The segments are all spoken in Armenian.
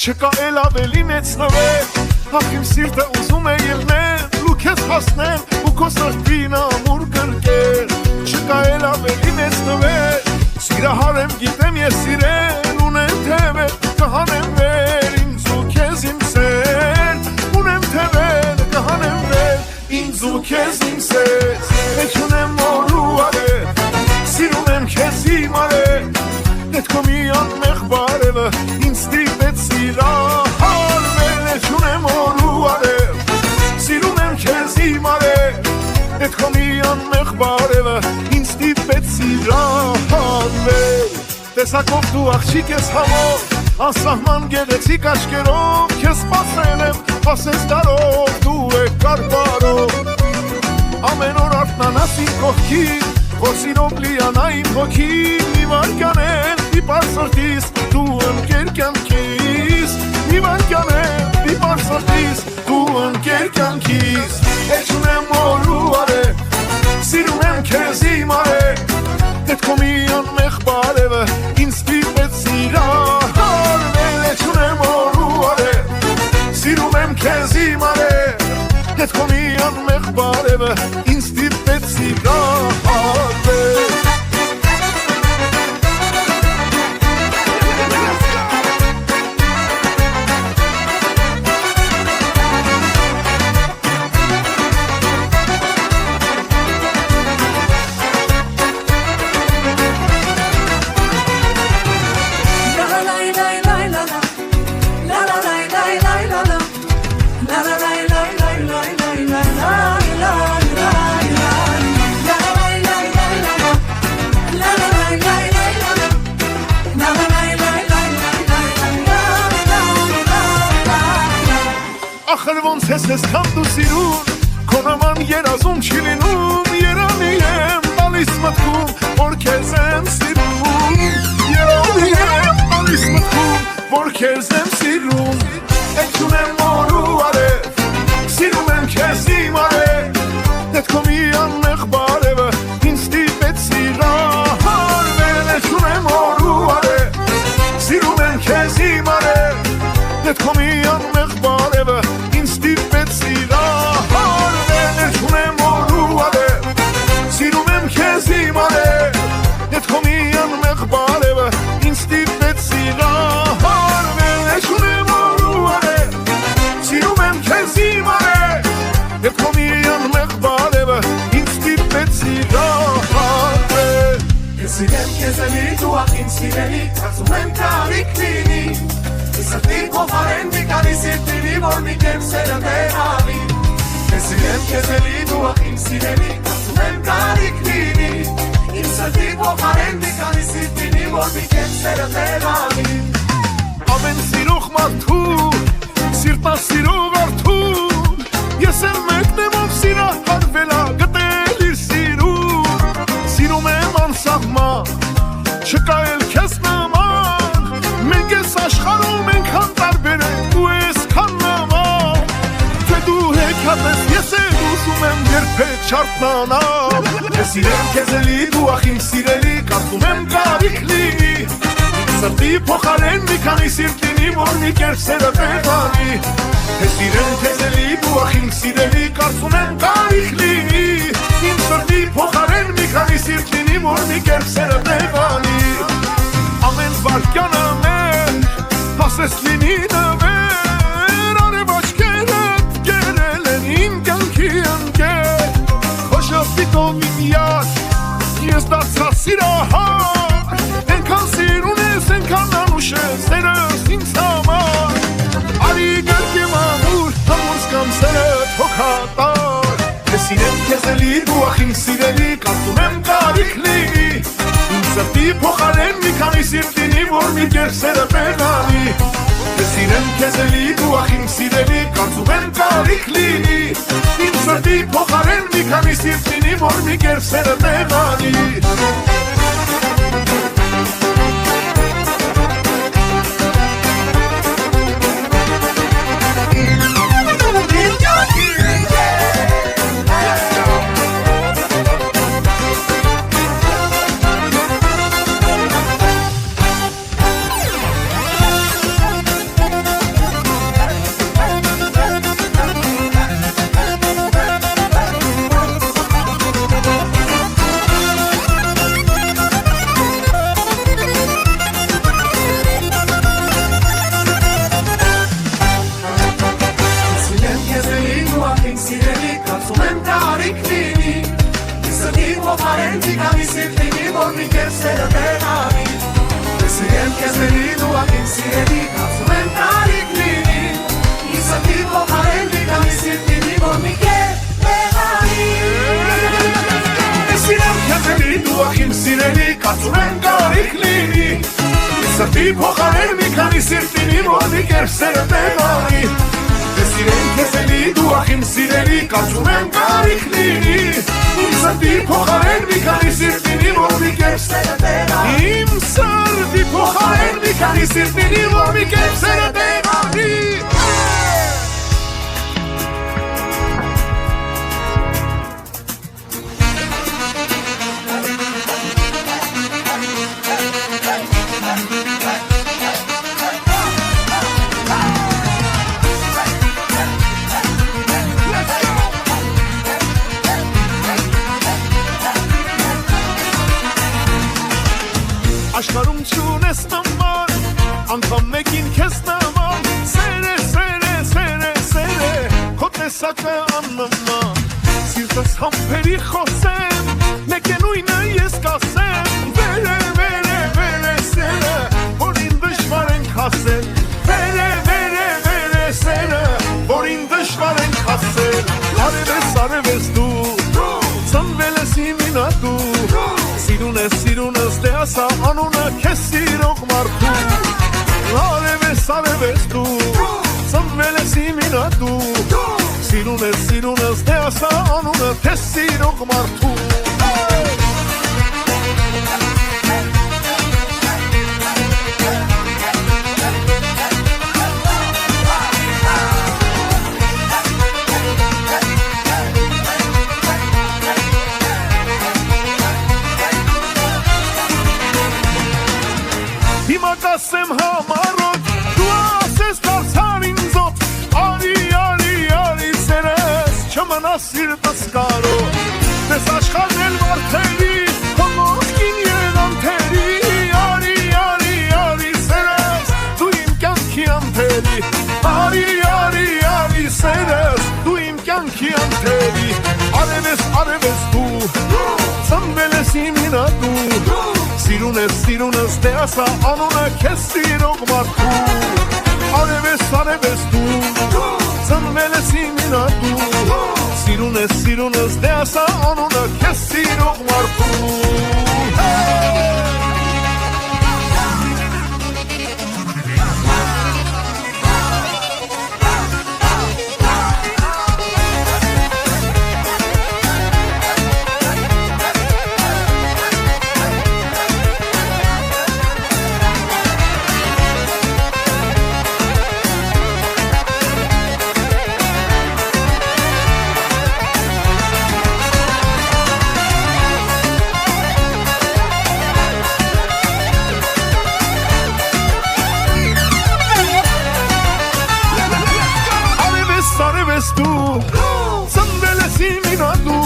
Չկա էլ ավելի մեծ նվեր Ախ իմ սիրտը ուզում է ելնել Ու քեզ հասնել ու քո սրտին ամուր կրկել Չկա էլ ավելի մեծ նվեր Սիրահար եմ գիտեմ ես սիրել Ունեմ թևեր կհանեմ վեր Ինձ ու քեզ իմ սեր Ունեմ թևեր կհանեմ վեր Ինձ ու քեզ իմ սեր Մեջ ունեմ որ ու արել Սիրում եմ քեզ իմ արել Հետ քո մի անմեղ բարևը Ինձ ստիպեց սիրահարվել Մեջ ունեմ որ ու արել Սիրում եմ քեզ իմ արել Հետ քո մի անմեղ բարևը Ինձ ստիպեց սիրահարվել Տեսակով դու աղջիկ ես համով Անսահման գեղեցիկ աչքերով Քեզ սպասել եմ ասես տարով Դու եկար բարով Ամեն օր արթնանաս իմ կողքին Որ սիրով լիանա իմ հոգին Մի վարկյան էլ դիպար սրտիս Դու ընկեր կյանքիս Մի վարկյան էլ դիպար սրտիս Դու ընկեր կյանքիս Հետ ունեմ որ ու արել Սիրում եմ քեզ իմ արել Հետ քո մի անմեղ բարևը Ինձ ստիպեց սիրահարվել Հետ ունեմ որ ու արել Սիրում եմ քեզ իմ արել Հետ քո մի անմեղ բարևը Ինձ ստիպեց սիրահարվել Ախր ոնց ես քան դու սիրուն Քո նման երազում չի լինում Երանի եմ տալիս մտքում Որ քեզ եմ սիրում Երանի եմ տալիս մտքում Որ քեզ եմ սիրում Հետ ունեմ որ ու արել Սիրում եմ քեզ իմ արել Հետ քո մի անմեղ բարևը Ինձ ստիպեց սիրահարվել Հետ ունեմ որ ու արել Սիրում եմ քեզ իմ արել Հետ քո մի անմեղ բարևը Ինձ ստիպեց սիրահարվել Հետ ունեմ որ ու արել Սիրում եմ քեզ իմ արել Հետ քո մի անմեղ բարևը Ինձ ստիպեց սիրահարվել Հետ ունեմ որ ու արել Սիրում եմ քեզ իմ արել Հետ քո մի անմեղ բարևը Ինձ ստիպեց սիրահարվել Ես սիրեմ քեզ էլի դու ախ ինձ սիրելի Կարծում եմ կարիք լինի Սրտի փոխարեն մի քանի սիրտի որ մի կերպ սերը տեղանի Ես սիրեմ քեզ էլի դու ախ ինձ սիրելի Կարծում եմ կարիք լինի Իմ սրտի փոխարեն մի քանի սիրտի որ մի կերպ սերը տեղանի Ամեն սիրող մարդու սիրտասիրող արդու Ես եմ մեկն եմ ով սիրահարվել ա գտել իր սիրուն Սիրում եմ անսահման չկա էլ քեզ նման Մենք ես աշխարհում ենքան տարբեր ենք ու այսքան նման Թե դու հեքիաթ ես ես էլ ուզում եմ երբեք չարթնանալ Ես սիրեմ քեզ էլի դու ախ իմ սիրելի Կարծում եմ կարիք լինի Սրտի փոխարեն մի քանի սիրտ լինի որ մի կերպ սերը տեղանի Ես սիրեմ քեզ էլի դու ախ իմ սիրելի Կարծում եմ կարիք լինի Իմ սրտի փոխարեն մի քանի սիրտ լինի որ մի կերպ սերը տեղանի Ամեն վարկյանը Ասես լինի նվեր Արև աչքերդ գերել են իմ կյանքի ընկեր Քո շապիկով իմ յակ Ես դարձա սիրահար Ենքան սիրուն ես, ենքան անուշ ես Սերս ինձ համար Արի գրկեմ ամուր Համոց կամ սերդ հոգատար Ես սիրեմ քեզ էլի դու ախ իմ սիրելի Կարծում եմ կարիք լինի Իմ սրտի փոխարեն մի քանի սիրտ լինի որ մի կերպ սերը տեղանի Ես սիրեմ քեզ էլի դու ախ իմ սիրելի Կարծում եմ կարիք լինի Իմ սրտի փոխարեն մի քանի սիրտ լինի որ մի կերպ սերը տեղանի կերսերը տեղանի Տեսիեմ կեզ էլի դու ակին սիրելի Կացում եմ կարիք լինի Իսատի փոխարեն մի կանի սիրտինի որ մի կեր տեղանի Տեսիեմ կեզ էլի դու ակին սիրելի Կացում եմ կարիք լինի Իսատի փոխարեն մի կանի սիրտինի որ մի կերսերը տեղանի Տեսիեմ կեզ էլի դու ակին սիրելի Կացում եմ կարիք լինի Իսատի փոխարեն մի կանի սիրտինի որ մի կերսերը տեղանի Իմ սրտի փոխարեն մի կանի սիրտինի որ մի կերսերը տեղանի Աշխարհում չունես նման, անգամ մեկին քեզ նման Սերը, սերը, սերը, սերը, քո տեսակը աննման Սիրտս համբերի խոսեմ, մեկ է նույնը ես կասեմ Վերը, վերը, վերը, սերը, որին դժվար ենք հասել Վերը, վերը, վերը, սերը, որին դժվար ենք հասել Արևես, արևես դու, ծնվել ես իմ ինատու Սիրունես դե ասա անունը քեզ սիրող մարդու Արևես դու, ծնվել ես իմ ինատու Սիրունես դե ասա անունը քեզ սիրող մարդու Հիմա կասեմ համառոտ, դու ասես դարձար ինձոտ Արի, արի, արի սերես, չմնա սիրտս կարոտ Տես աշխարհն վարդերի, հոմոսկին եղանթերի Արի, արի, արի սերես, դու իմ կյանքի անթերի Արի, արի, արի սերես, դու իմ կյանքի անթերի Արևես դու, ծնվել ես իմ ինատու Սիրունես դե ասա անունը քեզ սիրող մարդու Արևես դու, ծնվել ես իմ ինատու Սիրունես դե ասա անունը քեզ սիրող մարդու Դու, ծնվել ես իմ ինատու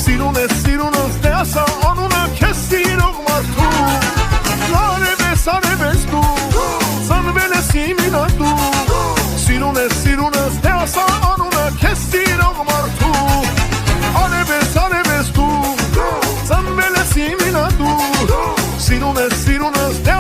Սիրունես դե ասա անունը քեզ սիրող մարդու Արևես դու, ծնվել ես իմ ինատու Սիրունես դե ասա անունը քեզ սիրող մարդու Արևես դու, ծնվել ես իմ ինատու Սիրունես դե